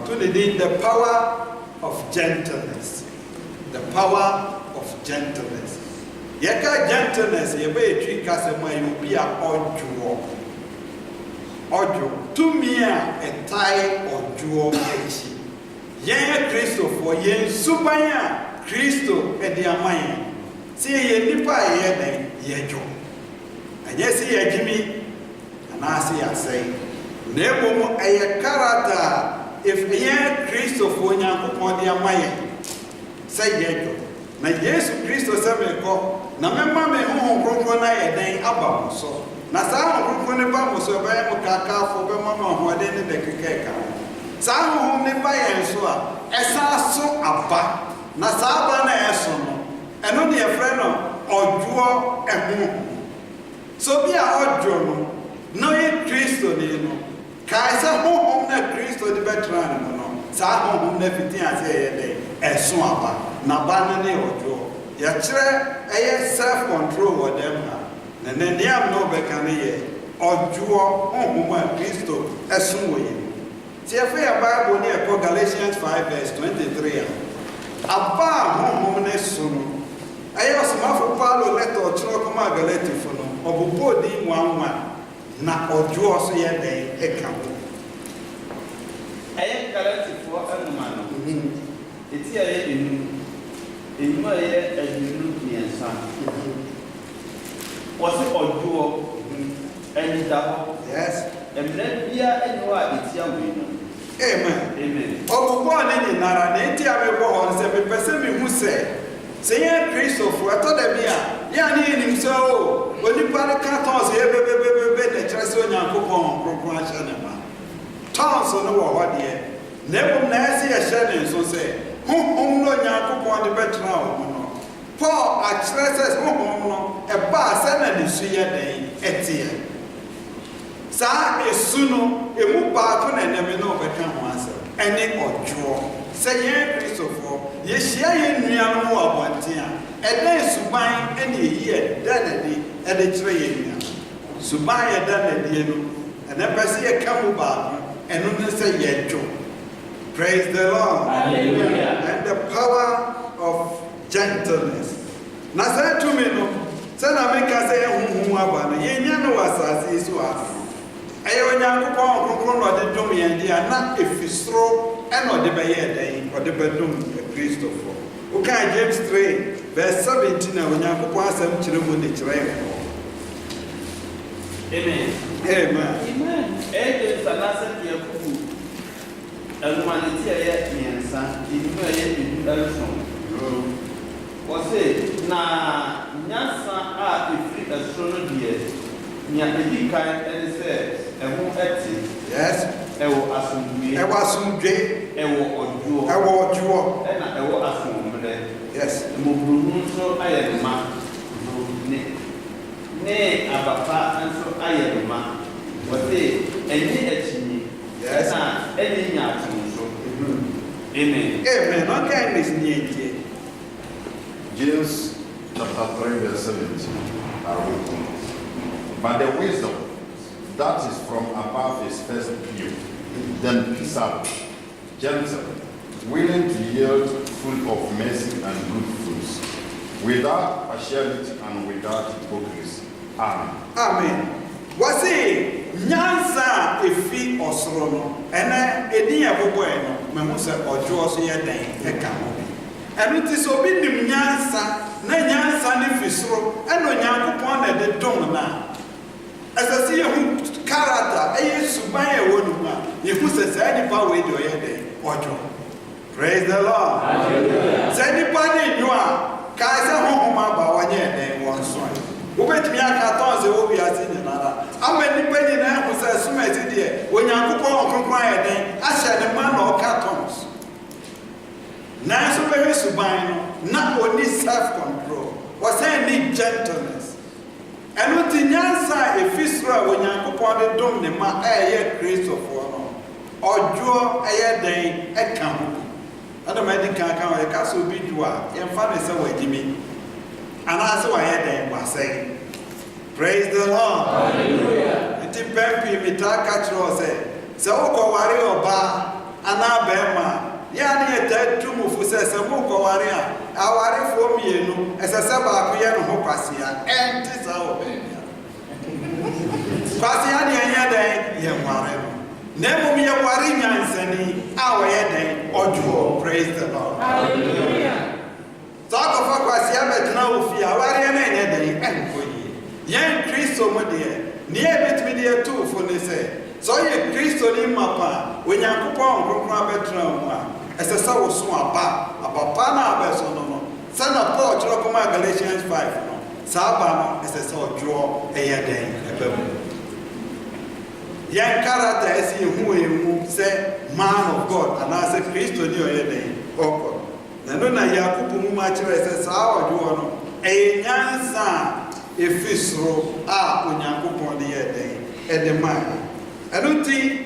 to the power of gentleness. The power of gentleness. Yeka gentleness yebe twi kasema yobi a ojo to me a etai ojo echi yen Kristo for yen subanya Kristo edi amaye si ye nipa ye den ye jo anye si ye jimi anasi asai nebo eye character if yen Kristo for nyankopon di amaye say ye jo na Yesu Kristo sebe ko na memma me ho kronkron na ye den aba so na saa ho ne ba mo so ba mo kaka fo be mama ho de ne de kekeka saa ho ne ba ye so a esa so aba na saa ba na eso no eno ne ye frɛ no ojuo ehu so bi a ojuo no no ye Kristo de no kai sa ho na Kristo de betra no saa ho na fiti ase ye de eso aba na ba ne ojuo ya kire eye self control wo dem ha na ne am no be kan ye ojuo ohuma Kristo esun wo ye ti e fe ya Bible ni e ko Galatians 5 verse 23 aba ohum ne sunu aye osmafo Paulo letter ochiro kuma Galatifo no obobo di nwanwa na ojuo so ye den e kan aye Galatifo anuma no eti aye enu aye adunu miensa wasi ojuo eni dabo yes emre bia eni wa etia we no amen obobo ni nara na etia me bo hon se me pese me hu se ye Kristo fu ato da bia ya ni nim so onipa ne ka ton se be na kire se onyankopon kronkron a hye ne ma ton so no wo ho de na ebom na ese ye hye ne so se honhom no onyankopon de betra o no Paul addresses honhom no e ba se na ne su ye den etie sa esu no emu ba ko na neme no beka ho ase ene ojuo se ye Kristofo ye hia ye nua no abontia ene suban ene ye danadi ene kire ye nua suban ye danadi no ene pese ye kamu ba eno ne se ye jo. Praise the Lord. Hallelujah. And the power of gentleness. Na say to me no say na make say huhu aba no ye nya no wasase so a ayo nyankopon kronkron no de dom ye dia na efisro e no de be ye den o de be dom Kristofo o kan James 3 verse 17 na nyankopon asem kire mu de kire amen amen e sanasa tie kufu humanity aye miensa inu aye edu elson wose na nyasa a efri astrono die nya edi kan ene se ehu eti yes ewo asumdwe ewo ojuo ena ewo asumdwe yes mobunu so aye ma ne abapa nso aye ma wose eni echini yes na eni nya atunso amen okay nisniye James chapter 3 verse 17 are written. But the wisdom that is from above is first pure, then peaceable, gentle, willing to yield full of mercy and good fruits, without partiality and without hypocrisy. Amen. Amen. Wasi nyansa efi osoro no ene edi abobo eno mehu se ojo so ye den eka ho eno ti so bi nim nyansa na nyansa ne fisoro eno nyankopon na de dom na asasi ye hu character eye suban ye wonu ma ye hu se sai ni pa we de ye den ojo. Praise the Lord. Hallelujah. Sai ni pa ni nyu a kai se ho ma ba wa nye den won so wobetimi aka tonse wo bi ase ni nara amani pani na hu se suma eti de onyankopon okronkron aye den ahye ne ma na oka tons na so be suban no na oni self control was say need gentleness eno ti nyansa efisra onyankopon de dom ne ma aye Kristofo no ojo aye den eka ho adam edi kan e ka so bi duwa ye mfa ne se wagimi anase wa ye den wa say. Praise the Lord. Hallelujah. Iti pempi mitaka tro se o ko wari oba ana bema ya ne eta tumufu sese mo kware a aware fo mienu esese ba ko ye no ho kwasia enti sa o be kwasia ne anya dan ye nware no nemo ye ware nyansani awo ye dan ojo. Praise the Lord. Hallelujah. Talk of kwasia betna ofi aware na anya dan enkoyi yen Kristo mo de ne betmi de tu fo ne se so ye Kristo ni mapa onyankopon kronkron betra mu a esesa wo so aba na abeso no sana Paul tro koma Galatians 5 no saba no esesa ojo eye den ebam yan character esi hu se man of God and as a Kristo ni oye den oko na no na Yakobo mu ma kire esesa ojo no nyansa efisro a onyankopon de ye den edema Anuti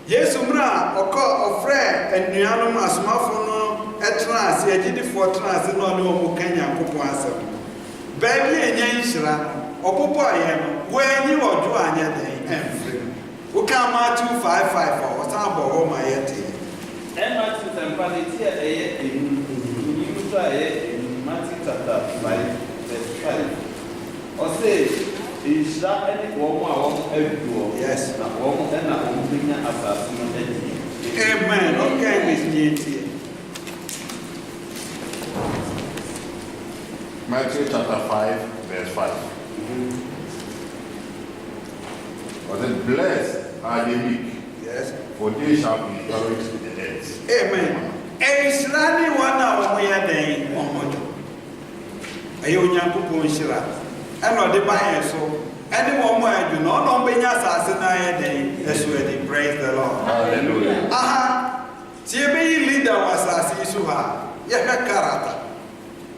Yesu mra ofre enuanom asomafo no etrans yagidifo trans no ne omo kanya kopon asem baabi enyan hira obobo aye no wanyi ojo anya den enfre wo ka Matthew 5:5 o san bo ho ma yete Matthew tempality eye enu so aye Matthew chapter 5 verse 5 o say is that any woman yes na woman and na woman assassin amen. Okay, Miss J. Matthew chapter 5 verse 5. Was it blessed are the meek? Yes. For they shall be buried with the dead. Amen. Israeli wana omoya den omojo. Ayo nyankopon hira. Eno de ban so. Any one more do not know benya sase na ye den esu edi. Praise the Lord. Hallelujah. Aha. Tie be leader wasase isu ha. Ye karata.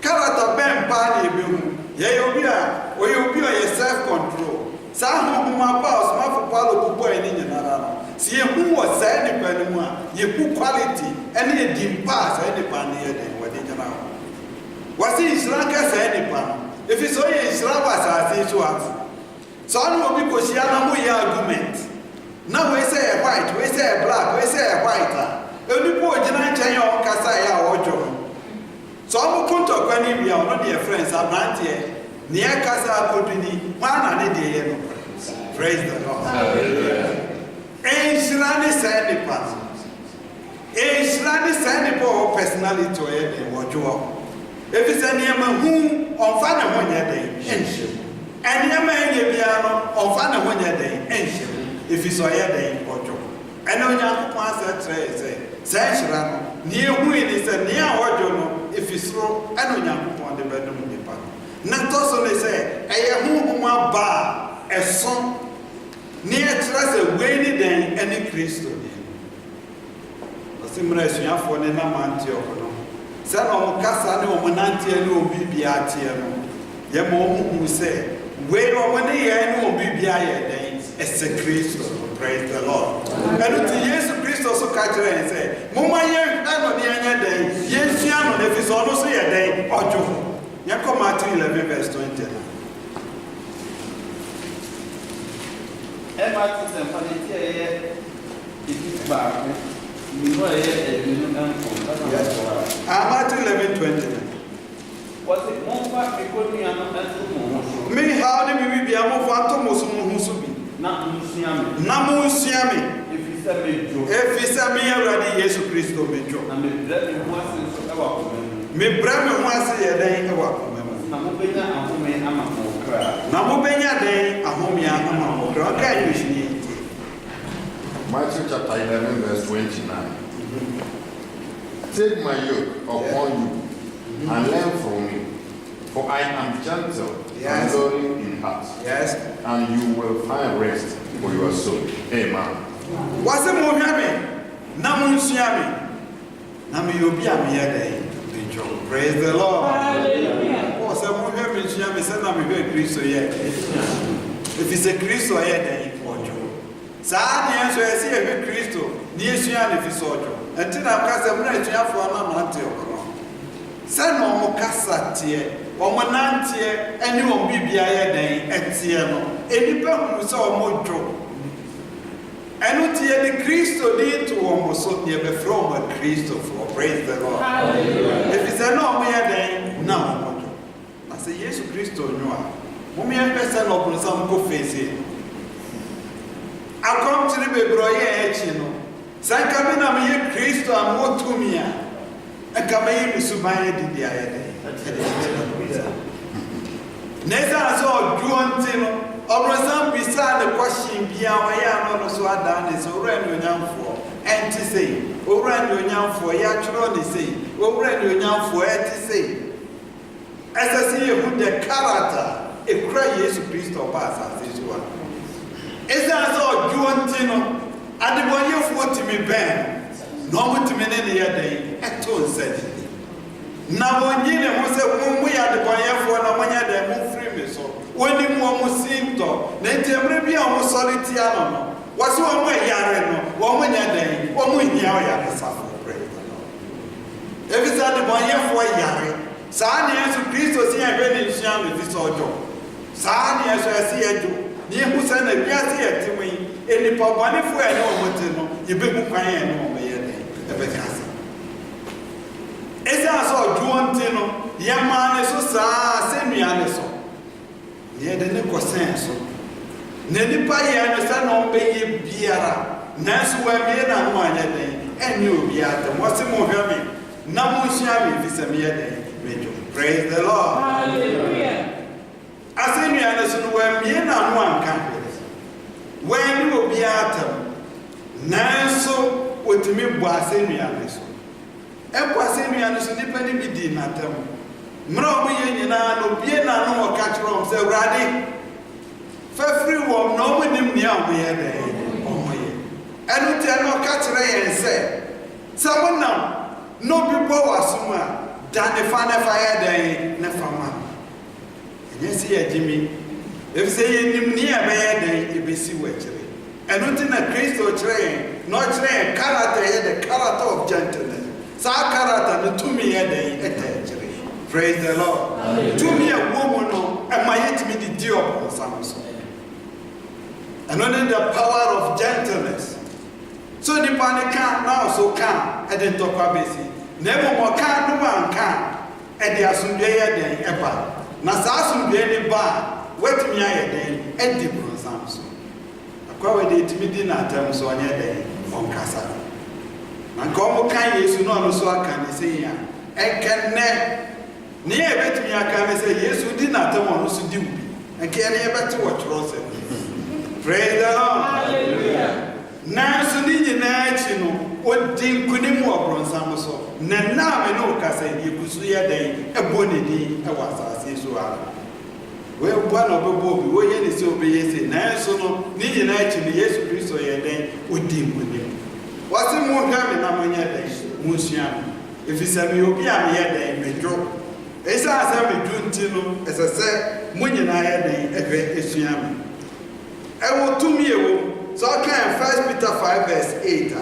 Karata ben pa na ebehu. Ye obi a ye self control. Sa ho ma pa o ma fo palo pupo eni nyinara no. Si ye hu wo sa ni pa ni mu a ye ku quality eni e dim pa sa ni pa na ye den wodi nyina. Wasi Israel ka sa ni pa. If so ye Israel wasase isu ha. So no obi ko sia na mo ya argument. Na we say white, we say black, we say white. Eni po ogina nchen ya o kasa ya ojo. So I'm going to go to one of their friends. I'm not here. Near Casa Kodini, one and a day. Praise the Lord. Israeli said the past. Israeli said the personality to it. What you are. If it's a name whom on Fana one day, ancient. And your man, your piano on Fana one day, ancient. If it's a day, what you and on your pass say, Sanshran, near who is a near order. If it's so, I don't know upon the bedroom in the park. Not also they say, I am who bar a son near trust a way than any Christian. The similar as you have for the Namantio. Son of Cassano, Monantia, no BBRTM. Yamo who say, where or when they no BBI as a Christian. Praise the Lord. And to Jesus Christ also catch her and say, Mama, you're not the other day. Yes, you are, if it's almost a day or two. You come out to 11 verse 20. Matthew tempality it is back. You know, yes. Matthew 11:20. Was it more back because we are not at me, how do we be able to Musubi? Namu Siami. If he said me already, Jesus Christ will be true. Me brother was a day about Namubenya day, Ahomia, Amamokra. Matthew chapter 11, verse 29. Take my yoke upon you and learn from me, for I am gentle and lowly in heart. Yes. And you will find rest for your soul. Amen. What's the more having? Namun Siami. Nami Yobia Mia. Praise the Lord. Hallelujah. Oh, some more having Siami said, I'm a Christ yet. If it's a Christ or yet, then you want you. Sad answer, I see a good Christo near Sian if you saw you. Until I'm cast a minute to have for an antio. Send no Casa tier. Omonantie ene ombibia ye den etieno enipa hu so omojo ɛno nti yɛde Kristo din to wɔn so yɛbɛfrɛ wɔn Kristofoɔ. Praise the Lord. Ɛfiri sɛ na ɔmo yɛ dɛn na ɔmo dwo. Na sɛ Yesu Kristo nwo a mo yɛhwɛ sɛ na ɔbonsam kɔ fesi akɔmkyere bebree ɔyɛ akyi no sɛ nka me na meyɛ Kristo a mowɔ tumi a nka mɛyɛ me suban adidi ayɛ dɛn na ɛsiane sɛ ɔdwoɔ nti no ɔbonsam bisaa ne kɔhyen biara ɔyɛ ano no so adaa ne sɛ owura anuonyamfoɔ ɛnte sei owura anuonyamfoɔ yɛatwerɛ ne sei owura anuonyamfoɔ ɛte sei ɛsɛ sɛ yɛhu the character ekura Yesu Kristo ɔba asase so a ɛsiane sɛ ɔdwoɔ nti no adebɔnyɛfoɔ tumi bɛn na ɔmo tumi ne ne yɛ dɛn ɛto nsa na wɔnyi ne ho sɛ mo yɛ adebɔnyɛfoɔ na monyɛ dɛn momfiri me so wɔnim wɔn mo simtɔ na nti mmerɛ bi a wɔn sɔre tia no no wɔsi wɔn mo yare no wɔn mo nyɛ dɛn wɔn mo hia ɔyaresafo ebi sɛ adebɔnyɛfoɔ yare saa ne Yesu Kristo si yɛhwɛ ne nsua no fi sɛ ɔdwo saa ne yɛsɔ ɛsi yɛdwo ne yɛhu sɛ na wiase yɛte mu yi enipa bɔnefoɔ a ɛne wɔn te no yɛbɛbu kwan yɛn ne wɔn bɛyɛ dɛn ɛbɛka ase ɛsiane sɛ ɔdwoɔ nti no yɛmaa ne so saa sɛ nnua ne so yɛde ne kɔsɛn so na nipa yɛ no sɛ na ɔbɛyɛ biara nanso wɔamie na ho anyɛ dɛn ɛnyɛ obiara dɛm wɔse mo hwɛ me na monsua me fi sɛ meyɛ dɛn medwo. Praise the Lord. Hallelujah. Asɛnnua no so no wɔamie na ho anka wɔani obiara tam nanso wɔtumi bɔ asɛnnua no so ɛbɔ asɛnnua no so nipa ne bi di n'atam mmerɛ ɔmo yɛ nyinaa no obie na no wɔka kyerɛ ɔm sɛ Awurade fafiri wɔm na ɔmo nim nea ɔmo yɛ dɛn ɔmo yɛ ɛno nti ɛno ɔka kyerɛ yɛn sɛ monam na obi bɔ w'asom a da ne fa yɛ dɛn ne fa ma ɛnyɛ sɛ yɛgye mi ɛfiri sɛ yɛnim nea ɛbɛyɛ dɛn ɛbɛsi wɔ akyire ɛno nti na Kristo kyerɛ yɛn na ɔkyerɛ yɛn character yɛ the character of gentleness saa character no tumi yɛ dɛn ɛta akyire. Praise the Lord. Tumi ɛwɔ mu no ɛma yɛtumi de di ɔbɔnsam so ɛno ne the power of gentleness. So nipa ne ka na ɔso ka ɛde ntɔkwa bɛsi na mmom ɔka no anka ɛde asomdwe yɛ dɛn ɛba na saa asomdwe ne ba a watumi ayɛ dɛn ɛdi bɔnsam so akwa wɔde etumi di n'atam so ɔnyɛ dɛn ɔnkasa na nka ɔmo ka Yesu na ɔno so aka ne sɛ yia ɛkɛnɛ ne yɛ bɛtumi aka ne sɛ Yesu di n'atam ɔno so di ubi nka yɛ ne yɛbɛte wɔ twerɛ sɛ praise the Lord. Hallelujah. Nanso ne nyinaa akyi no ɔdi nkunim wɔ bɔnsam so na naame ne ɔkasa yɛgu so yɛ dɛn ɛbɔ ne din ɛwɔ asase so ara wɔabua na ɔbɛbɔ obi wɔyɛ ne sɛ ɔbɛyɛ sɛ nanso no ne nyinaa akyi no Yesu Kristo yɛ dɛn ɔdi nkunim wɔse mohwɛ me na monyɛ dɛn monsua me ɛfiri sɛ meyɛ obi a meyɛ dɛn medwo ɛsiane sɛ medwo nti no ɛsɛ sɛ mo nyinaa yɛ dɛn ɛhwɛ ɛsua me ɛwɔ tumi ɛwɔ so I can 1 Peter 5 verse 8.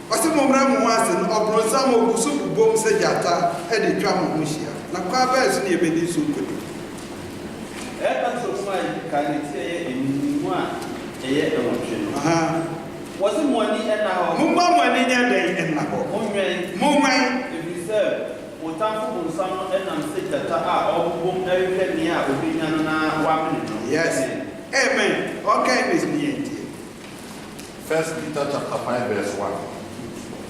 Ɔsɛ mo mmra mo ho ase no ɔbrɔnsam ogu so bobom sɛ gyata ɛde twa mo ho hyia na kwa bɛɛ so ne yɛbɛdi so nkɔdi ɛka so mo a ka ne tie yɛ enimu a ɛyɛ ɛwɔtwe no wɔse mo ani ɛna hɔ mo ba mo ani nyɛ dɛn ɛna hɔ mo nwɛn ɛfiri sɛ wɔtamfo bonsam no ɛnam sɛ gyata a ɔbobom ɛhwehwɛ nea a obɛnya no na wamene no. Yes. Amen. Okay, Miss Niente. 1 Peter chapter 5 verse 1.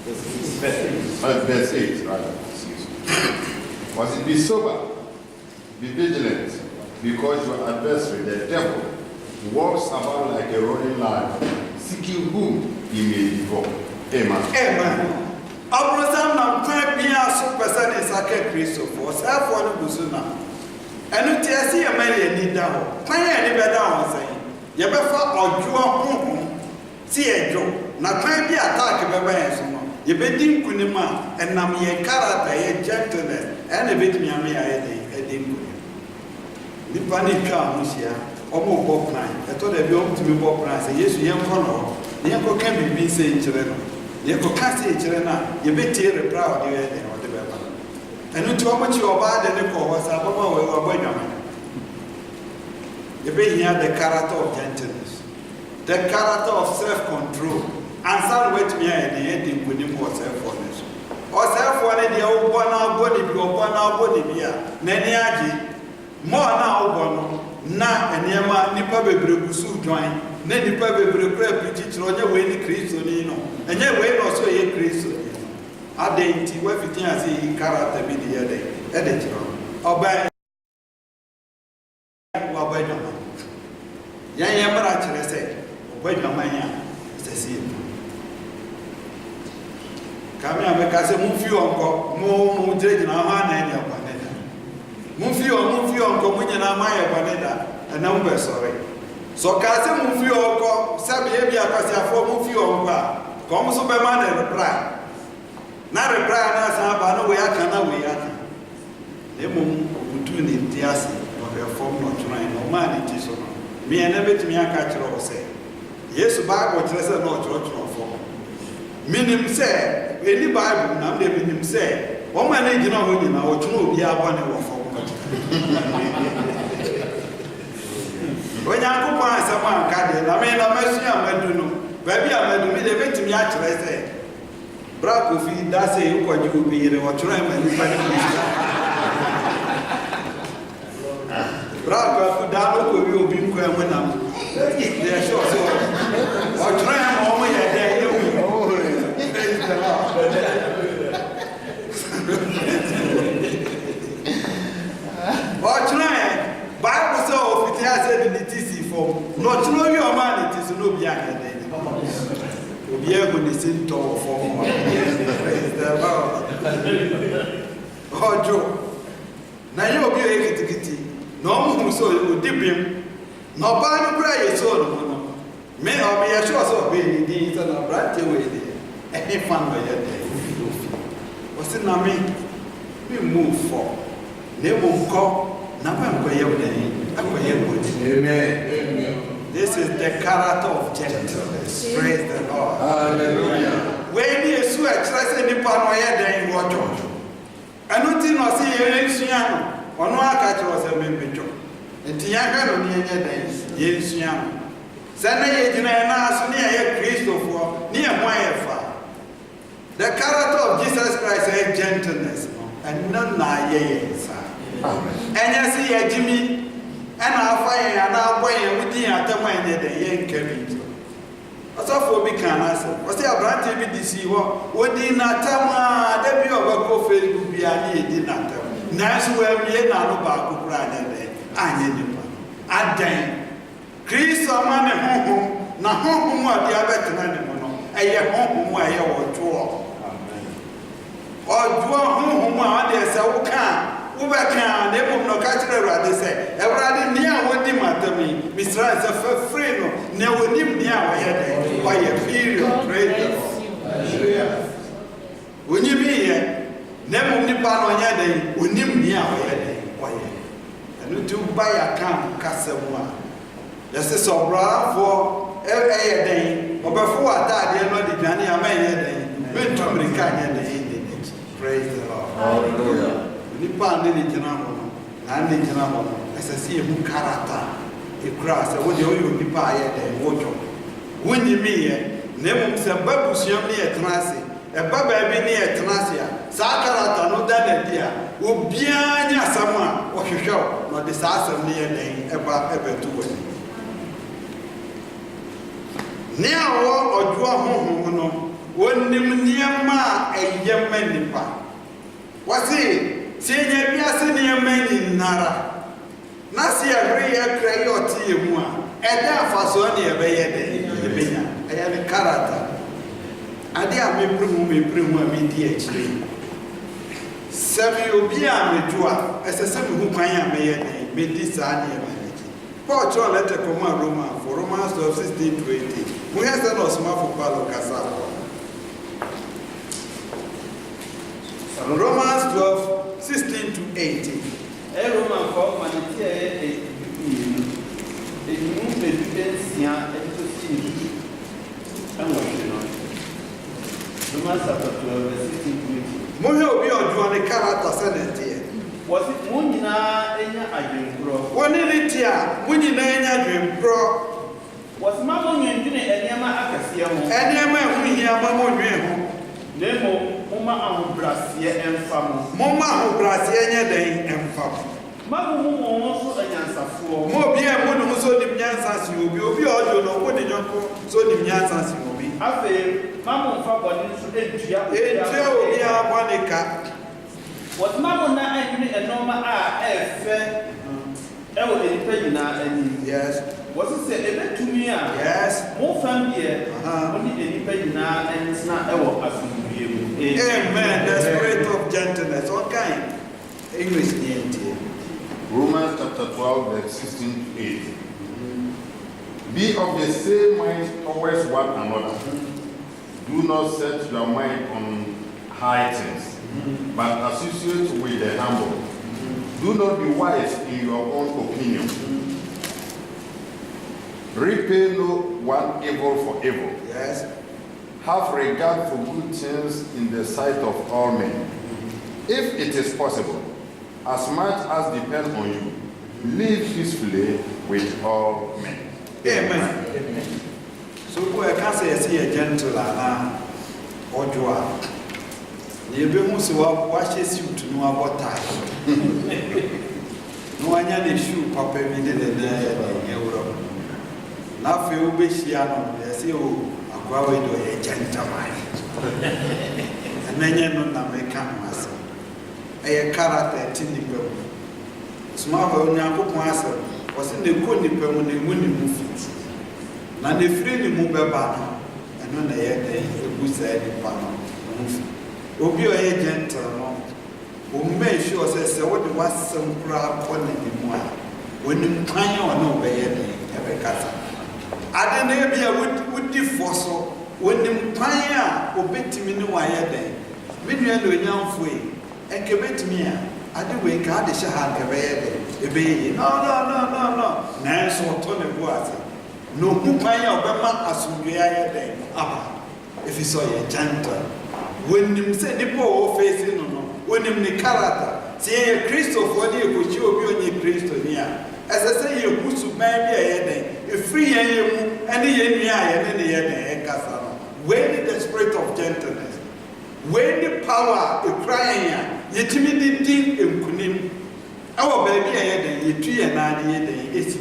Verse 8, rather. Excuse me. Was it be sober, be vigilant, because your adversary, the devil, walks about like a roaring lion, seeking whom he may devour. Amen. Amen. Abraham na kwa bia so person is aka Kristo for self one buzuna. Enu ti ase ye ma ye ni da ho. Kwan ye ni be da ho sai. Ye be fa odwo honhom ti edwo na kwan bi attack be ba ye so no. Ye be di nkunim a enam ye character ye gentleness ene be timi am ye de nkunim. Nipa ni twa ho hia omo bo plan. Eto da bi o timi bo plan say Yesu ye nko no. Ne ye ko kan bibi say nkire no. Ye ko ka say nkire na ye be tie reply o de ye de o de be ba. Enu ti omo chi oba de ne ko ho sa baba we wa bo dwama. The character of gentleness. the character of self-control. And some wait me and the ending with him was self-forness. Or self-forness, the old one out body, one out body, Neniaji, more now one, na and Yama, Nipa Bebusu join, then Nipa Bebu, teach on your way, Christonino, and your way also a Christo. A day, where fitting as he character be the other, editor, or by Wabajama. Yamara actually said, Wabajama, says he. Come here, because I move you on, more dredging our hand and your panetta. Move you on, communion, my panetta, a number, sorry. So, Casa move you on, Sabia, Casa for move you on, come Superman and reply. Not reply, and no way I cannot wait. The moon would do in the assay or her form not trying, no man it is. Me and never to me a catcher or say. Yes, bag or dress or not or form. Minim say, any Bible, now they mean him say, one man ain't know who you know, to be a one or form. When I go by someone, I mean, I'm a do baby, I'm a do me, they to me actually say. Bravo, if that's a you will be in or try and Bravo, that will be when I'm there. Sure, so or try and all my day. Or try, Bible so if it has said in the TC form, not to know your man, it is no behind the we are going to sit tall for more. Oh, Joe. Now you'll be a kitty. No, so you dip him. No, by the prayer, so may I be a short of being indeed and a bright away there. Any fun by your day. What's it now mean? We move for. They won't call. Now I'm going to Amen. This is the character of gentleness. Praise the Lord. Hallelujah. When you sweat, let's say the power there in what George. I don't think I see a Siano or no catcher was a member. And Tiaga on the other days, yes, Siano. Sunday, you know, near Christopher, near my father. The character of Jesus Christ is gentleness and none are yes. And you see a Jimmy. And I'll find and I'll buy and we didn't have to mind the young Kevin. What's up for me? Can I say? What's the brand to be deceived? What did not tell me? There be a coffee would be a did not tell. Nice where we are now about to cry that day. I need you. I dang. Chris or man home, now home what the other than I am home where you are draw. Or draw home where there's a can. Uber can, they will not catch the rat. They say, everybody near what they matter me. Mr. Ransom for free, no, never live near my head by a period. Praise when you be here, never nip on your day, when you near my head. And you buy a camp, Cassawa. This is so broad for every day, or before I died, you know the Johnny, I made a day. Went to American. Praise the Lord. Hallelujah. Nipa ndeni jinamo na ndeni jinamo esese emu character e cross e wodi oyo nipa aye de wojo woni mi ye na emu se babusuam ne etnase e baba bi ne etnase a sa character no da na dia obia nya asama o hwehwe no de sa asam ne ye den e ba e betu woni ne awo ojo ahohom no wonim niema eyema nipa wasi Senior Piassinia Many Nara Nasia Rea Crayoti Mua, Ada Fasonia Bayade, the Bina, I have a character. Adia me prima DHD. Samuel Bia Medua, as a semi who can may made this idea. Paul John letter from Roma for Romans 16:20. We have done us for Palo Casal. Romans 12:16 to 18. Roman for Manitia, a new Bedouin, and to see. Romans chapter 12:16 to 18. Moyo be on Johnny character Senate. Was it Munina in a dream pro? One in it here, Munina in a dream pro. Was Mamma Yendine and Yama Akasiamo, Any man who hear Mamma Nemo, Mama Brasia and Famo, Mama who Brasia day and Fam. Mamma also a Yansa for More be a woman who saw the Yansas you will be all you know what the young so the Yansas you will be. I say, Mamma Fabon should enter Monica. What Mamma and Norma are Yes. Was it said to me? Yes. More family, only any penny now, and it's not ever as you. Amen. The spirit of gentleness. What kind? English name. Romans chapter 12, verse 16 to 18. Be of the same mind towards one another. Do not set your mind on high things, but associate with the humble. Do not be wise in your own opinion. Repay no one evil for evil. Yes. Have regard for good things in the sight of all men. If it is possible, as much as depends on you, live peacefully with all men. Amen. Amen. So I can say I see a gentle or joa. You be much washes you to know about time. No one any shoe papa me did in Europe. Now feel be shiano, I say, oh, a grow into a gentleman. And then you know that may come myself. A character tinnipe. Small when you put myself was in the good nipper when they wouldn't move it. Now they freely move a banner, and when they had a good side in Panama. Obi a gentle, who made sure says, what was some crowd on the moon when you try or no way every casa. I don't know would divorce when you try or bet me no wire day. Million to a young way, and commit me. I do wake out the shahad a baby. No. Nance or Tony was. No, who pay or Bama as we are day. If you saw a gentle. When you say the poor facing no, when you the character, say a Christopher, you could show you Christo near. As I say, you put to maybe a day, a free and the year and the year castle. When the spirit of gentleness, when the power of crying, you timidity in Kunim, our baby a head, you 3 and 9 years,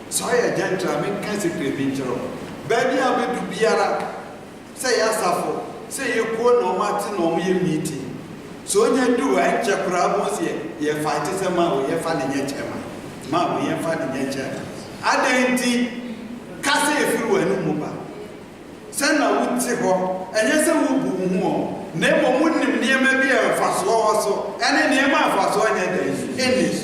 so I gentle, I mean, can't secretly be baby, I'll be to Biara. Say, I suffer. Say you go no matter no meeting. So when you do I check problems here, you fight a man, you find a chairman. Ma, we find a chairman. I didn't cast if you were no mobile. Send a wood table, and yes, I will boom more. Never wouldn't near maybe a fast also, and then near my fast one English.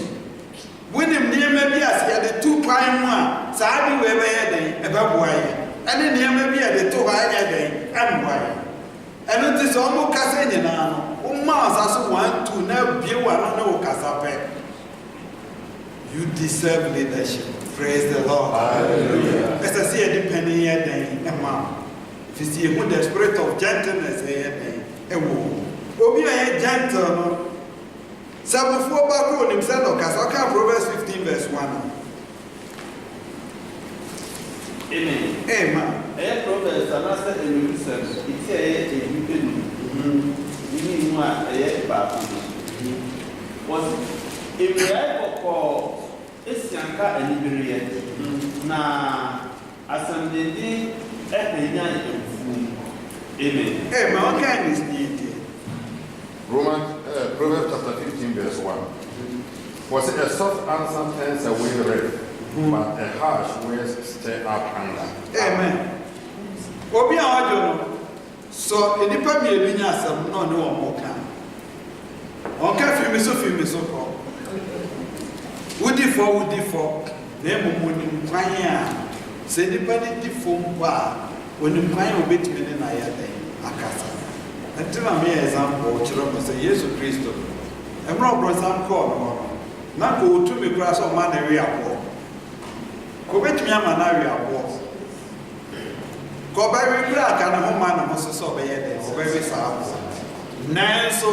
When him near maybe as he had the 2 prime one, so I do ever day about why. And then near maybe at the 2 higher day, and why. And it is almost Cassandra now. As 1, 2, now be one no Casape. You deserve leadership. Praise the Lord. Hallelujah. As I see a depending here, then, ma'am. If you see who the spirit of gentleness here, a woman. Obi a gentle. So before back on himself, okay, Proverbs 15, verse 1. Amen. Amen. Proverbs are not set in Jerusalem. It's a you know, a back. Was if we ever call it's Yanka and Liberia. Now, as I'm the day at the night of food. Amen. Amen. What kind is needed? Proverbs chapter 15, verse 1. Was it a soft answer turns away wrath, but a harsh words stir up anger? Amen. Obi a wajo so enipa mi ebi nya asem no ne wo moka. Onka fi mi so ko. Wudi for na emumu ni nkwan a se nipa ni di fo mpa oni nkwan obetimi ne na ya den akasa. Until me example chiro me say Jesus Christo. Emro bro sam call no. Na ko tu me kura so ma na wi abo. Ko betimi ama na wi abo. Ko ba wi kura ka na ho ma na mo so be ye den. Ko ba wi sa abo. Nanso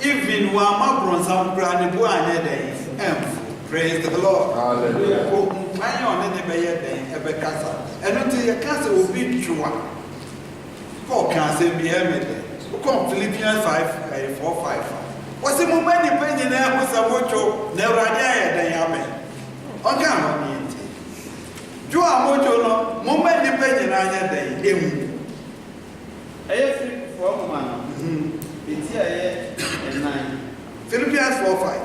even wa ma bro sam kura ni bu anye den. Praise the Lord. Hallelujah. Ko nkwan on ne be ye den e yɛbɛkasa ɛno nti yɛkasa obi dwoa kɔɔka asɛm bi ɛmɛdɛ wokɔ Philippians 5:4-5 wɔsɛ momma nnipa nyinaa ho sɛ modwo na Awurade ayɛ dɛn amɛn ɔnka ho ne nti dwo a modwo no momma nnipa nyinaa nyɛ dɛn ɛmu ɛyɛ Filipifoɔ nwoma no eti a ɛyɛ 9 Philippians 4:5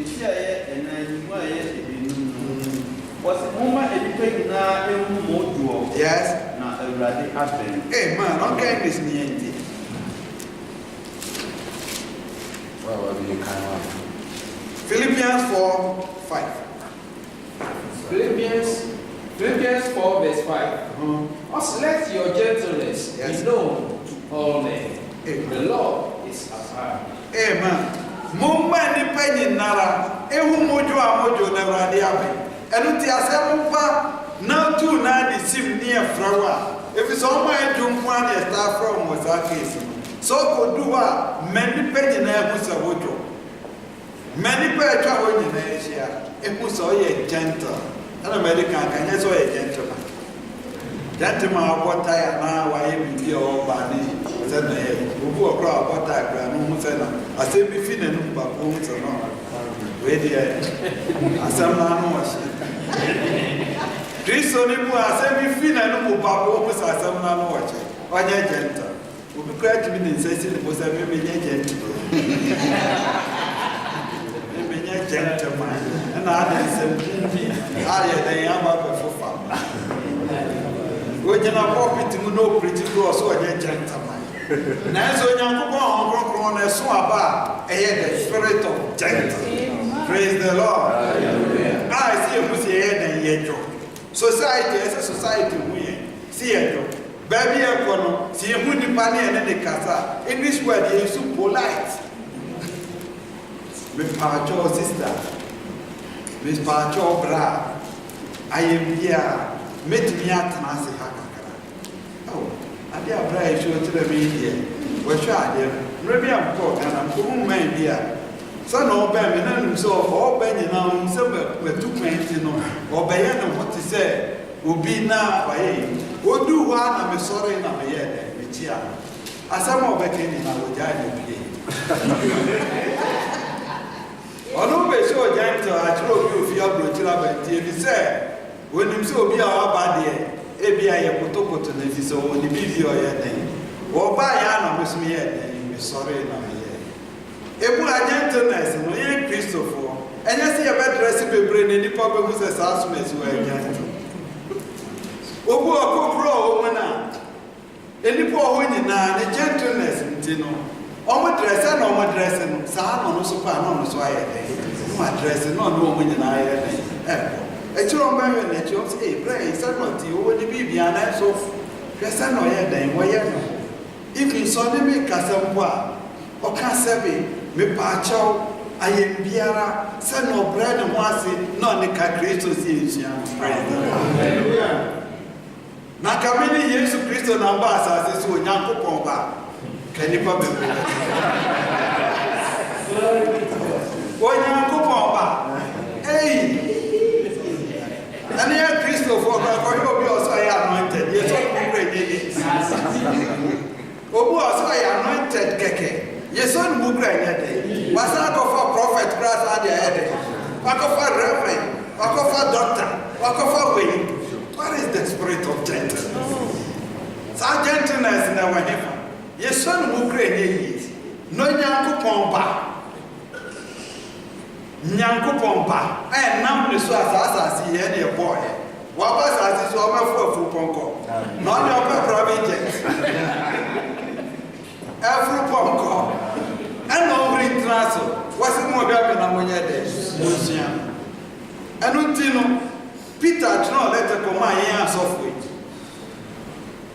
eti a ɛyɛ 9 mu a ɛyɛ ebinum wɔsɛ momma nnipa nyinaa ɛmu modwoɔ yes na Awurade abɛn amen ɔnka English ne yɛ nti Philippians 4:5 Philippians 4:5. Also, let your gentleness Yes. be known to all men. Amen. The Lord is at hand. amen momma nnipa nyinara ehu modwo a modwo na Awurade abɛn ɛno nti asɛm mpa na tu na de sim ne ɛfrɛ wo a ɛfiri sɛ ɔma ɛdwo mpo a ne ɛsta frɛ wo wɔ saa case no sɛ ɔkɔdu hɔ a ma nnipa nyinaa hu sɛ wodwo ma nnipa atwa hɔ nyinaa ahyia ɛhu sɛ ɔyɛ gentle ɛna America ka nyɛ sɛ ɔyɛ gentleman abɔ tae anaa wayɛ biribi a ɔba ne sɛ na ɛyɛ obi wɔ korɔ a ɔbɔ tae koraa no hu sɛ na asɛm bi fi n'anum ba ko hu sɛ no wei deɛ asɛm no ano wɔhye Kristo ne mu a asɛm bi fi n'anum ba ko hu sɛ asɛm no ano wɔhye ɔnyɛ gentle obi koraa tumi ne nsa si ne bo sɛ memenyɛ gentle memenyɛ gentleman ɛna ade nsɛm bi ayɛ dɛn aba bɛfo fam Ojana pulpit mu no preach to so ɔnyɛ gentleman nanso Onyankopɔn ahonkronkron na ɛso aba ɛyɛ the spirit of gentle praise the Lord hallelujah I see you say ɛyɛ den yɛdwo society ɛsɛ society mu yɛ see yɛdwo baabi ɛkɔ no see hu nipa ne ɛne ne kasa English word yɛ so polite me pacho sister me pacho bra ayembia metumi atena ase ha kakra ade abra yɛhwɛ ɔkyerɛ me deɛ wɔhwɛ adeɛ no mmerɛ bi a mkɔɔ Ghana mkɔmu man bi a sɛ na ɔbɛn me na nim sɛ ɔbɛ nyinaa hu sɛ matu kwan nti no ɔbɛyɛ ne ho te sɛ obi na wayɛ yi ɔduu hɔ a na mesɔre na meyɛ dɛ mekyia asɛm a ɔbɛka nyinaa wɔgyaa ne pie ɔno bɛhyɛ ɔgya nti akyerɛ obi ofie aborɔkyerɛ abantie bi sɛ onim sɛ obi a waba deɛ ebi a yɛ kotokoto na fi sɛ ɔne bibi ɔyɛ den wɔba yɛ ana mesom yɛ den mesɔre na meyɛ ebu a gentleness no yɛ Kristofoɔ ɛnyɛ sɛ yɛbɛdrɛse bebree na nipa bɛhu sɛ saa som asi wɔ agya obu ɔkɔkorɔ a ɔwɔ mu no a nipa ɔhɔ nyinaa ne gentleness nti no ɔmo drɛse na ɔmo drɛse no saa na ɔno so pa na ɔno so ayɛ den ɔmo adrɛse na ɔno ɔmo nyinaa ayɛ den ɛkɔ ɛkyerɛ ɔmo bɛhwɛ n'akyi ɔmo sɛ brɛ sɛ na ɔte ɔwɔ ne biribi anan so hwɛ sɛ na ɔyɛ den wɔyɛ no ifi nsɔ ne mi kasa mpo a ɔka sɛbi mepaakyɛw ayɛ biara sɛ na ɔbrɛ ne ho ase na ɔne ka Kristo si esua na kame ne Yesu Kristo na mba asase so Onyankopɔn ba ka nipa bebree Onyankopɔn ba ɛne yɛ Kristofoɔ kɔhwɛ obi ɔsɔ yɛ anointed yɛ sɛ ɔkɔkɔrɛ nyɛ obi ɔsɔ yɛ anointed kɛkɛ yɛ sɛ ɔne mu kura nyɛ dɛ wasa akɔfa prophet kura saa deɛ ɛyɛ dɛ wakɔfa reverend wakɔfa doctor wakɔfa wei. What is the spirit of gentleness? Saa gentleness na wɔ hefa yɛ sɛ ɔne mu kura nyɛ yie na Onyankopɔn ba Nyankopɔn ba ɛnam ne so asase yɛ ne ɛbɔɔyɛ waba asase so ɔbɛfo afurupɔnkɔ na ɔne ɔbɛ private jet afurupɔnkɔ ɛna ɔhuri ntena so wɔsi mu ɔbɛ abɛna mo nyɛ dɛ mosua ɛno nti no Peter kyerɛ ɔlɛtɛ kɔma yɛn asɔfo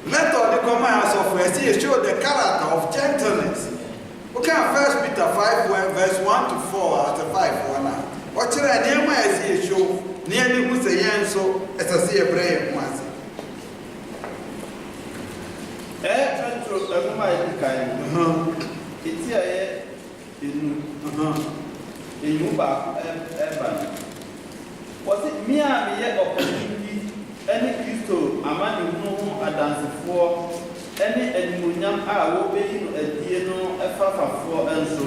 lɛtɛ ɔde kɔma yɛn asɔfo ɛsi yɛ show the character of gentleness. Okay, 1 Peter 5 verse 1 to 4 after 5 1. Ɔkyerɛ nneɛma a ɛsi yɛ show nneɛma hu sɛ yɛn nso ɛsɛ sɛ yɛbrɛ yɛn ho ase. Petro ɛnum a yɛdi kan eti a yɛ enum baako ɛba no wɔsi mi a meyɛ ɔpɔtun bi ɛne for any animunyam a wobeyi no adie no efafafoɔ enso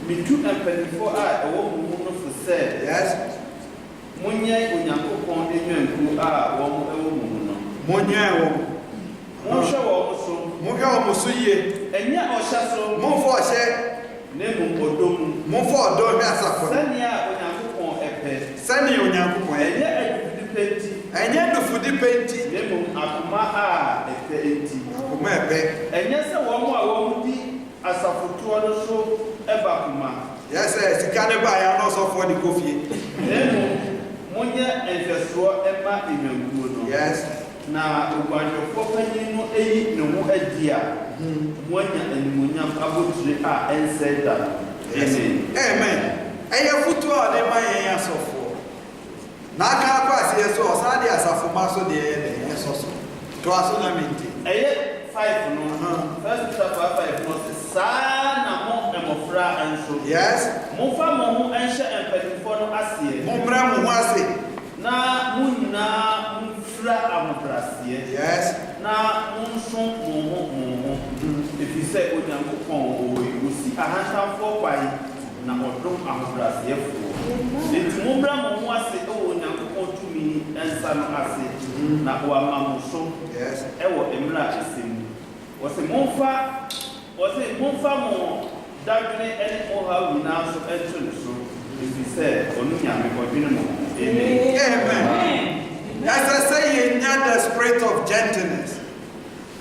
mitu mpanimfoɔ a ɛwɔ mu no fo sɛ Yes. monyɛ onyankopɔn enwanku a wɔn ɛwɔ mu no Monyɛ wo. monhwɛ wɔn so Mohwɛ wo so yie. ɛnyɛ ɔhyɛ so Momfɔ ɔhyɛ. na mmom ɔdɔ mu Momfɔ ɔdɔ hwɛ asafo no. sɛnea onyankopɔn ɛpɛ Sɛnea Onyankopɔn yɛ. ɛnyɛ adufudi pɛ nti Ɛnyɛ dufudi pɛ nti. na mmom akoma a ɛpɛ nti Akoma ɛpɛ. ɛnyɛ sɛ wɔn a wɔn di asafotoɔ no so ɛba koma Yɛsɛ sika ne ba ya n'ɔsɔfoɔ de kɔ fie. na mmom monyɛ nhwɛsoɔ ɛma enwankuo no Yes. na oguadɔfoɔ panyin no eyi ne ho adi a moanya animuonyam abotire a ɛnsɛ da amen. Amen. Ɛyɛ futuo a ɔde ma yɛn asɔfoɔ. Na aka akɔ aseɛ so ɔsan de asafoma so deɛ ɛyɛ dɛ ɛsɔ so. To aso na mi nti. ɛyɛ 5 no First Peter 5:5 no sɛ saa na mo mmɔfra nso Yes. momfa mo ho nhyɛ mpanimfoɔ no aseɛ Mommrɛ mo ho ase. na mo nyinaa momfira ahobrɛaseɛ Yes. na monsom mo ho ɛfiri sɛ onyankopɔn ɔsi ahantanfoɔ kwan na ɔdom ahobrɛaseɛfoɔ enti mommrɛ mo ho ase ɛwɔ onyankopɔn tumi nsa no ase na wɔama mo so Yes. ɛwɔ mmerɛ a ɛsɛ mu wɔsɛ momfa mo dadwene ne mo haw nyinaa so ɛnto ne so ɛfiri sɛ ɔno nyame ɔdwene mo ho amen. Amen. As I say, in the spirit of gentleness,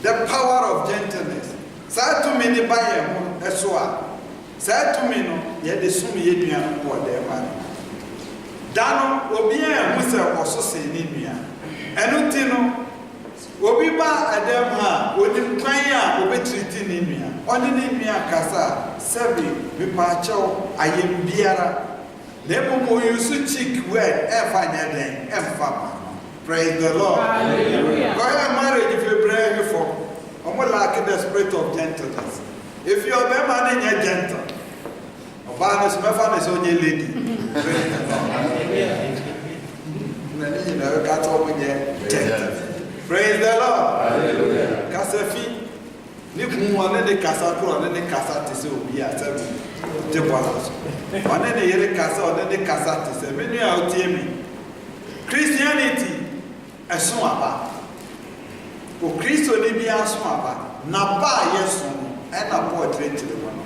the power of gentleness. Say to me, the buyer, Esua. Say to me, no, yet the sum ye me and poor their man. Dano, Obia, Musa, also say, Nimia. And Utino, Obiba, Adama, Odim Kaya, Obi treating Nimia. Only Nimia Casa, Sebi, Vipacho, I am Biara. Never more use cheek word, and fama. Praise the Lord. Hallelujah. Go ahead, marriage if you pray before. I'm more like the spirit of gentleness. If you are a man and you're gentle, a man is my fan is only lady. Praise the Lord. You know, got over there. Gentle. Praise the Lord. Hallelujah. Kasafi. Niku wane de kasa kuro wane de kasa te se obi a sabu te bolas. Wane de yere kasa wane de kasa te se menu a otie mi. Christianity esun aba. O Kristo ni bi asun aba. Na ba yeso no e na Paul treatire wono.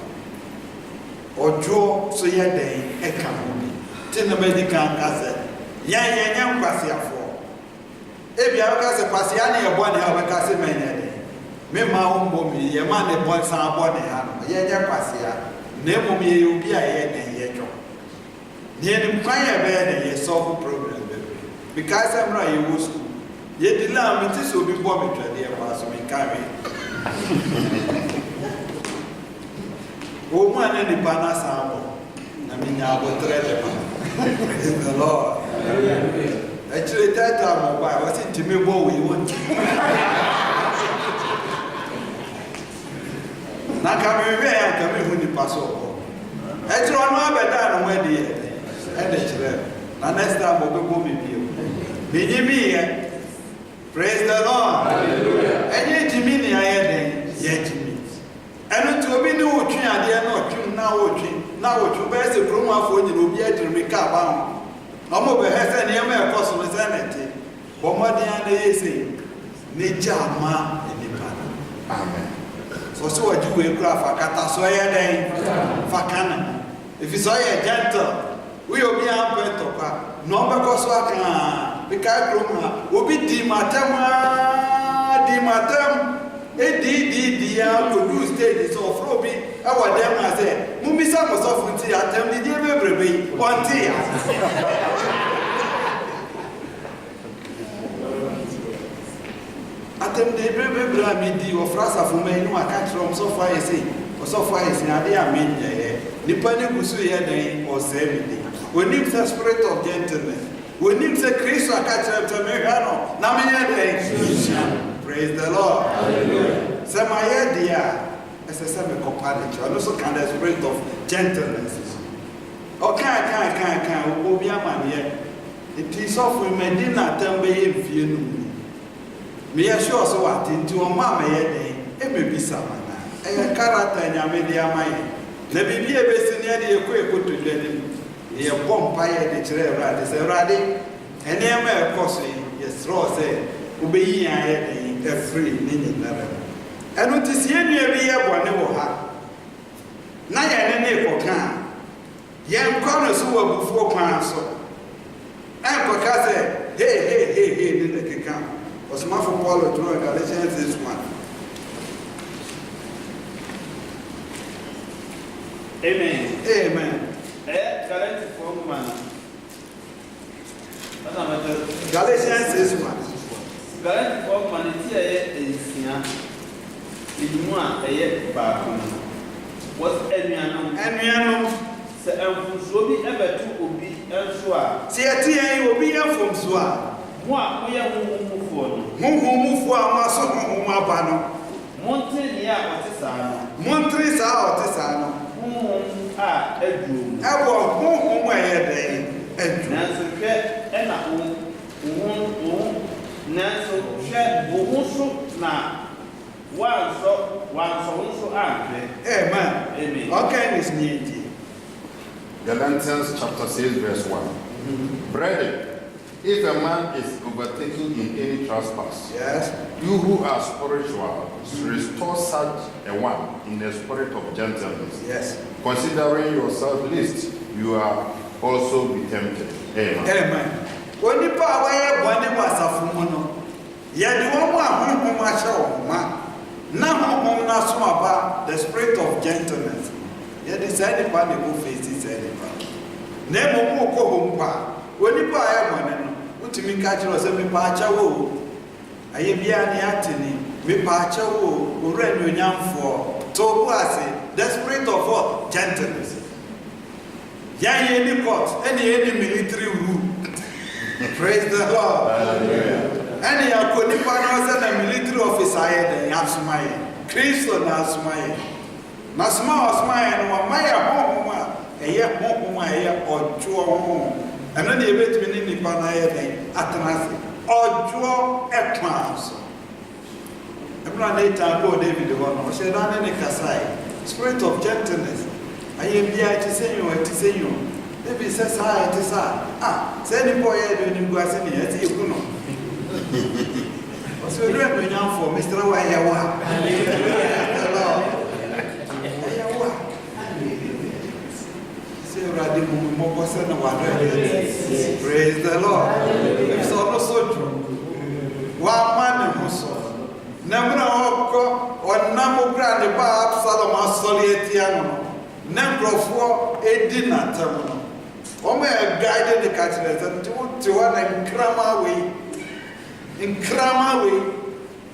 Ojo so ye den e ka ho bi. Te na medical kasa. Yan kwase afo. E bia o kasa kwase ya na ye bo ne ha o kasa menya den. Me ma umbo mi ye ma ne bon san bo ne ha no ye nya kwase ya na mum ye obi a ye den ye dwo ne nim kwan ye be ne ye solve problem be because am ra ye wo school ye di la mi ti so bi bo mi twade e kwa so mi ka me o mu ane ni pa na san bo na mi nya bo tre le pa. Praise the Lord. Actually that time I was in me bo we want na kamwe ya kamwe hu ni paso e tro no abeda no we de e de kire na next time bo bo me bio me nyimi ye. Praise the Lord. Hallelujah. Enye jimi ni aye den ye jimi enu ti obi ni otwi ade na otwi na otwi be se promo afo nyi obi adiri ka ba ho omo be hese ne ma e koso no se na ti bo modin na yesi ne jama ni pa. Amen. So what you will craft a catasoya day, Fakana. If it's all gentle, we will be able to no because I can because will be dimatem, produce stages of Roby. Our dem has said, Mumisa was often tea at them, the dear baby, one tea. Atem de brebe bra mi di ofrasa fo me no aka krom so fa yesi o so fa yesi ade a me nye nipa ne gusu ye den o se mi di onim the spirit of gentleness onim the Christ aka krom to me ha no na me ye den. Praise the Lord. Hallelujah. Se ma ye dia ese se me compare cho no so can the spirit of gentleness o kan obi amane ye it is of we medina tambe ye mfie no Me assure so what into a mamma yet, it may be some. A character and Yamedia Maya. Let me be a best near the equate put to them. The bomb pie the chair rat is a raddy, and the American costly, yes, Ross said, obey a free nini never. And what is here near me one never had. Naya and a for can. Young corners who were before plans. And because hey, didn't they come? Was my for Paulo drawing Galatians this one. Amen. Amen. Galatians 4:1. Galatians is one. Galatians 4:1. It's a Inua a back. Was any say Sobi ever to Obi and Swa. See a tea will be from Swa. What we are moving for. Move for our master Mabano. Montenia Artisano. Montris out Tisano. Edwin. I walk home my head. Nancy Shed and a Nancy Shed Bohuso na. One so Amen. Amen. Okay, Miss Niti. Galatians chapter 6, verse 1. Brethren, if a man is overtaken in any trespass, Yes. you who are spiritual, restore such a one in the spirit of gentleness, Yes. considering yourself lest you are also be tempted. Amen. Amen. When the power one was a fumono, yet the one who much of now, about the spirit of gentleness. Yet the side part the who faces anybody. Never more go home. When you buy one, what you mean catch us every patcha woe. I am behind the actini, me patcha woe, who ran you young for. So, the spirit of what? Gentleness. Yan any court, any military rule. Praise the Lord. Hallelujah. Any akonipa na military officer then Asmaye. Kristo na Asmaye. Na Asmaye no maya homa eye homa eye ojo ho. Eno na ebetumi ni nipa na ye den atanase. Ojo ekwanso. Ebra na ita go David ho no. She na ne kasai. Spirit of gentleness. Aye bia ti say you. David says hi it is say ni boy e do ni guase ni e ti eku no. So you are going for Mr. Wayawa. Praise the Lord. It's also true. One man who saw. Never or number grand bar Salomon Solietiano. Number of a dinner terminal. Oh, my guided the catchers and to one and cram away. In Kramawe,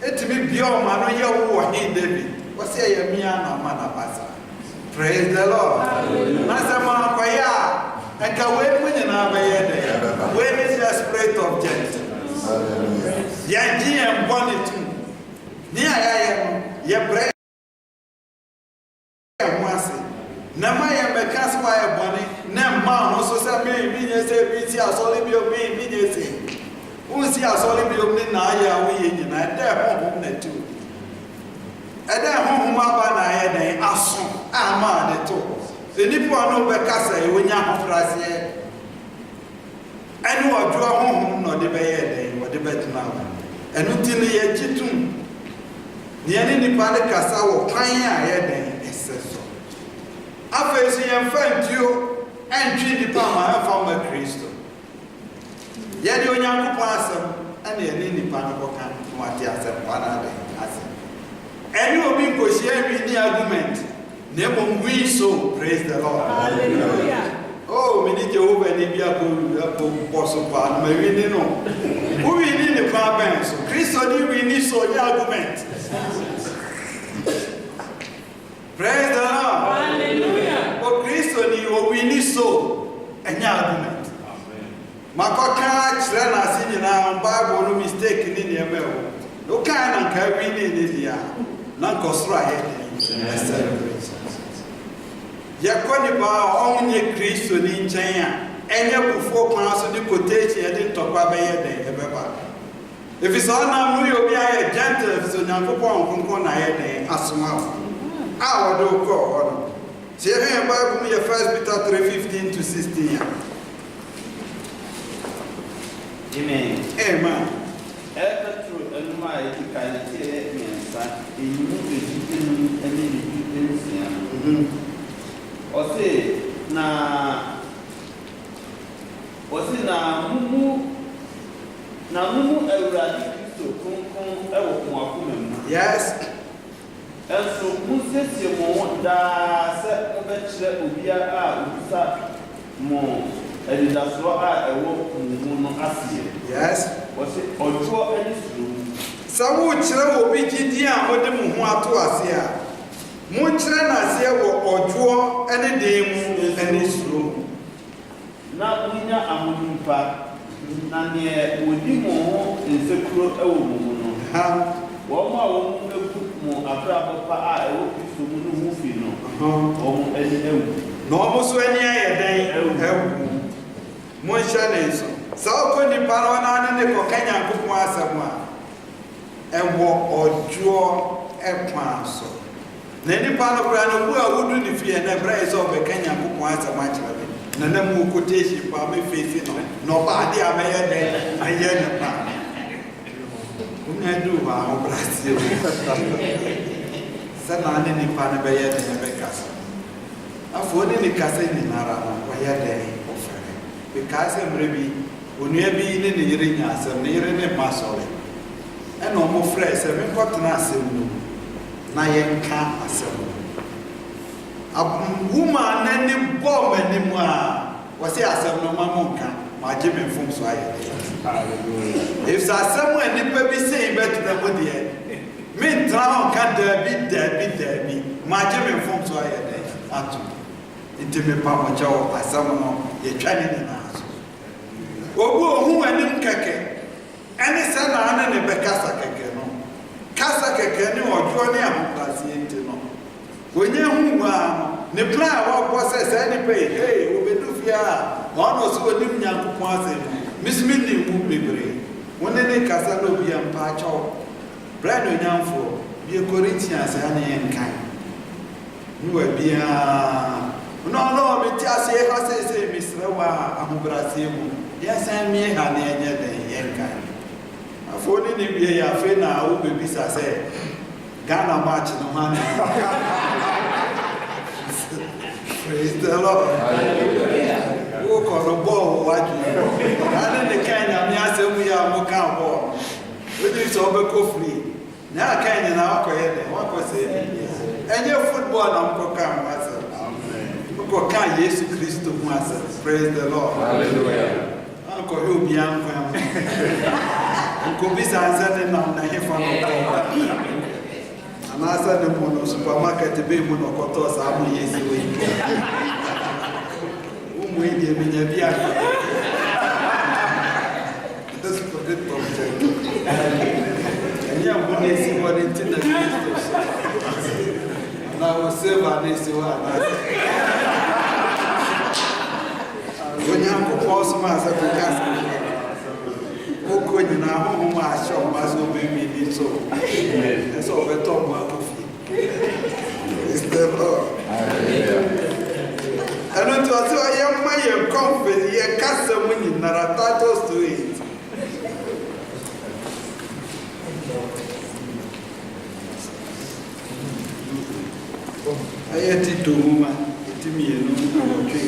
it may be your man, your David. What's your Miana Manapasa? Praise the Lord. Nasama Paya, and Kawen winning our day. When is the spirit of gentleness? Yanji and Bonnet. Near I am, your bread. Namaya Macaswire Bonnet, Nam Man, also some me, solid me, who see us only be opening now, we in their home too. At their home, Mabana, they are so, I'm the two. The Nippon no Becassa, when you have Frazier. And you are draw home, not the Bay, or the better now. And until the Echitum. The enemy Padacasa or Pioneer head, so. After seeing friend you and treat the Palma from a Christo. Yet you young person and the any panel can what he has said, one other. And you will be negotiating the argument. Never we so praise the Lord. Hallelujah. Oh, we need Jehovah and Libya Apostle Pan, maybe no. Who we need the carbon, so Christo we need so the argument. Praise the Lord. Hallelujah. Oh, Christo we need so any argument. Makoka chira sini na Bible no mistake ni ne mewo. No kan na ka wi ni dia. Na kosro aye ni. Yakoni ba onye Kristo ni nchen a enye bufo kwan so di quotation e di ntokwa be ye den e beba. If it's all now, you'll be a gentle, so now go on as well. I will do go. See, I Bible me 1 Peter 3:15 to 16. Amen. Amen. Ever through a my kind of answer, in you and or say, na mumu Awurade Kristo kronkron ewo ko akoma mu. Yes. Enso musese mo da se obekire obia a usa mo edidaso a ewo mu no asiye. Yes. Wose ojo eni suru. Sawu kire obi gidi a mode mu ho ato ase a. Mu kire na ase wo ojo ene de mu eni suru. Na unya amudumpa na ne wodi mo ho nsekuro ewo mu no. Ha. Wo ma wo mu mo abra papa a ewo Kristo mu no mu fi no. O eni ewu. No mo so eni ayeden ewu. Mo hye so. Sa ko ni pa na ne ko kanya kokon asem a. Ewo ojo ekwa so. Na ni pa no bra no bu awudu ni fi na bra iso be kanya kokon asem a kire. Na na mu quotation pa me face no ba dia me ye den aye ne pa. Una do ba o Brazil. Sa na ne ni pa ne be ye den be kasa. Afo ne ni kasa ni nara na wa ye den o fere. Because emre onua bi ne ne yire nya asem ne yire ne ma sole. E no mo frɛ sɛ me kɔtena asem no na ye nka asem. Woman nani bomb anymore. Was he as a monka? My Jimmy from Swire. If someone never be saying better than what the end. Mean drown can't there be. My Jimmy from Swire. Into me, Papa Joe, as someone you're trying in the house. Oh, who and him cake? Any son, I know the Casa cake. Casa cake, or Johnny, I'm passing. When you ne plan wa process any pay hey obedu fia one also nim nyanko ase miss me ni mu bebre woni ne kasa no bia mpa chaw brand onyanfo bi Corinthians ane enkan ni wa bia no me ti ase ha se misra wa ahobrase mu ya san mi ha ne enye den enkan afoni ni bia ya fe na wo bebisa se Ghana match no ha Praise the Lord. Hallelujah. Who call the ball? What you? I didn't kind of me. I said we are more ball. We do so be free. Now kind of now quiet. What was it? And your football I'm going to come myself. Go can Jesus Christ to myself. Praise the Lord. Hallelujah. Uncle you be uncle. Uncle be answering now. Na he from Nasa the mono supermarket be mono kotos amu yesi we. Umu ide minya bia. This forget project. Anya mbone si wori tinda Kristo. Na wo save anesi wa na. Wonya ko pause ma sa ko kasa. Oko nyina ho ma show ma so be mi ni so. Eso be to mo akofi. Is the Lord. Hallelujah. Ano to so I ma ye confess ye kasa mo ni narratos to it. Ayati to mo ma etimi ye no twe.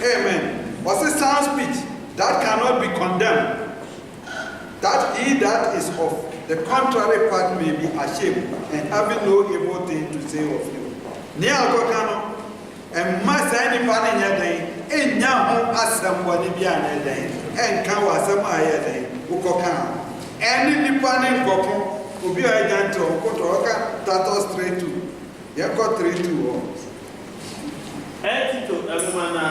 Amen. Was a sound speech that cannot be condemned. that he that is of the contrary part may be ashamed, and having no evil thing to say of you. Near Gokano, and Master Nipani Yaday, and Yahu Asam Wanibian Yaday, and Kawasama Yaday, Ukokan. Any Nipani Gopo, will be a gentle, Kotoka, Tatos 3-2. Yako 3-2. Etito Amana,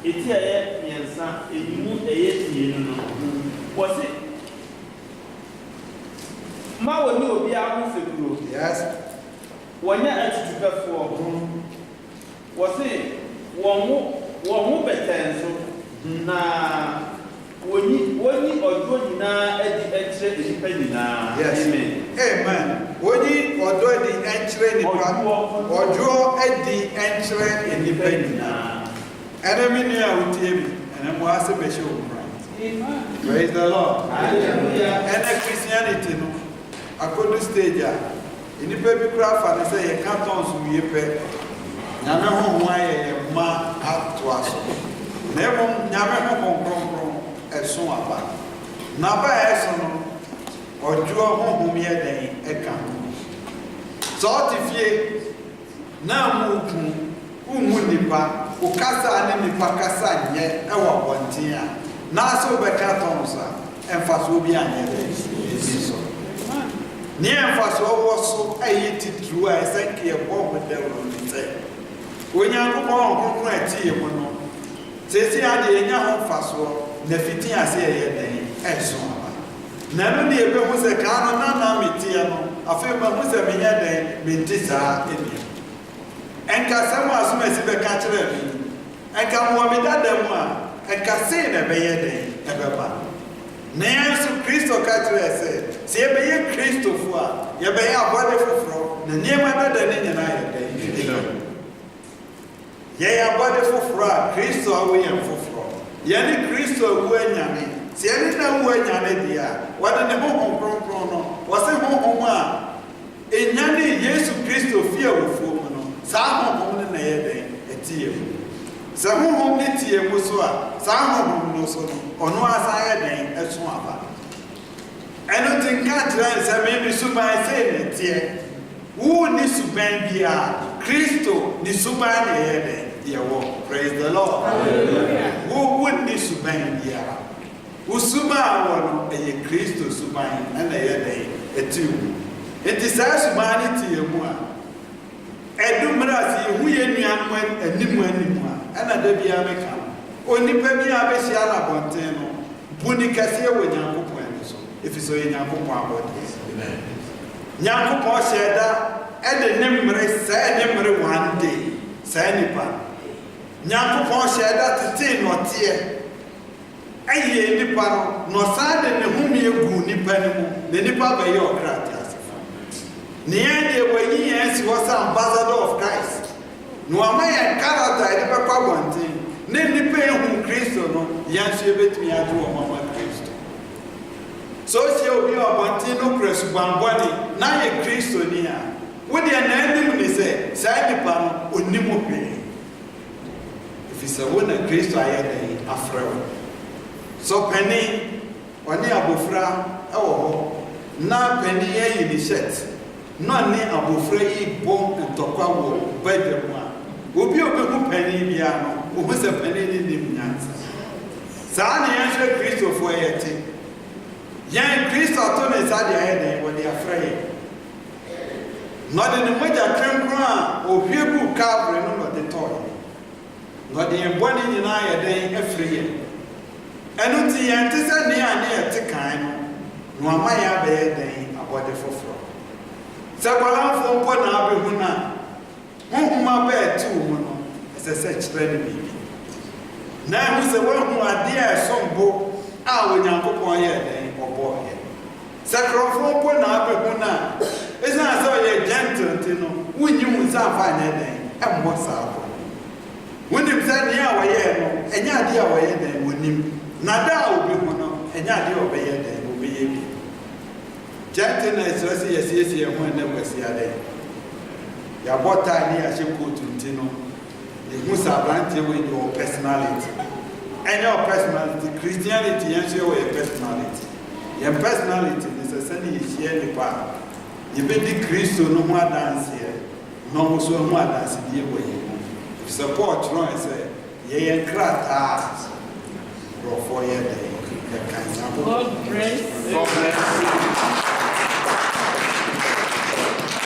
Etia Yansa, Emu Ayeti, was it? Ma woni obi a mo Yes. Wonya atutubefo wo se wo betenso na woni odo nyina edi enchire nipa nyina. Yes. Amen. Woni odo edi enchire nipa. Odo edi enchire nipa nyina. Enemy ni a utie bi, ene mo ase be show Christ. Amen. Praise the Lord. Hallelujah. And Christianity no akodu stage a enipa bi kura fa ne say ye cartons wie pe nyame ho ho aye ma ato aso na ebo nyame ho konkron eso aba na ba eso no ojo ho ho me den eka so ti fie na mu ku umu nipa o kasa ne nipa kasa nye e wo bontin a na so be cartons a emfa so bi anye den so near for so was so a true. I thank you for the devil. When you are going to tea, says the idea of Faso, the fitting as a and so on. Never near was a canon, Mitiano, a few months a minute, Mintisa in you. And Casama as a catcher, and come one with that one, and Cassina Bayade, ever. Nansu Christo Catcher said, see a bay Christo for your bay a body for the near mother than in the Yea, a body for fra, Christo away and for fra. Yanni Christo when Yami, see any now when Yami, what in the home prono was a home. In Yanni, Yesu Christo fear of woman, some home in the day, a tear. Some home need tea muswa, some home no so, or no as I had a swamp. I don't think Catherine said maybe Subai said it here. Who needs to bend here? Christo, the Subai, dear walk. Praise the Lord. Who would need to bend here? Who Subai a Christo Subai and a two. It is as humanity a more. Edumrasi, we and Yaman and Nimu. And a Debbie American. Only Pemmy Abesiana Bonteno, Punicassia with Yanko Puenso, if it's a Yanko Pabodis. Yanko Posheda, and the number said number 1 day, Sanipa. Yanko Posheda to tin or tear. A year Nipa, no sad and whom you go Nipanimu, the Nipa by your cratias. Near the way he was ambassador of Christ. No amaya character never kwa one thing. Ne nipa ehun Kristo no yanhye betumi adu o mama Kristo. So she obi obontin no kresu bamboni na ye Kristo ni a. Wo de na anim ni say sai nipa no onimu pe. If is a wona Kristo ayede afrewo. So penny oni abofra e wo ho na penny ye ni shirt. No ni abofra yi bom ntokwa wo bedem a obi obeku pani bia no wo se pani ni nim nyansa saa na yan Kristo fo yete yan Kristo to ne sa de ayede wo de afraye no de ne moja kremkro a obiebu Calvary no de toy no de emboni nyina ayede afriye enu ti yan te se ne ane ete kan no no amaya be yede abode foforo se kwala fo mpo na abehu na Huma be tu no ese se chire ni bibi na mu se we hu ade a sombo a onyankopon ye den obo ye sakrofo po na abehu na esa so ye gentle ti no wunyi mu sa fa na den emmo sa ko wonim sa ne a wo ye no enya ade a wo ye den wonim na da obehu no enya ade obe ye den obe ye bi gentleness so se yes ye hu na kwasi ade ya bota ni a she kotu ntino the musa brand with your personality and your personality Christianity and your personality Your personality is a sending you share the power. You be the Christo no more dance here. No more so more dance in the way. Support wrong and say, ye crack for your day. God bless. God bless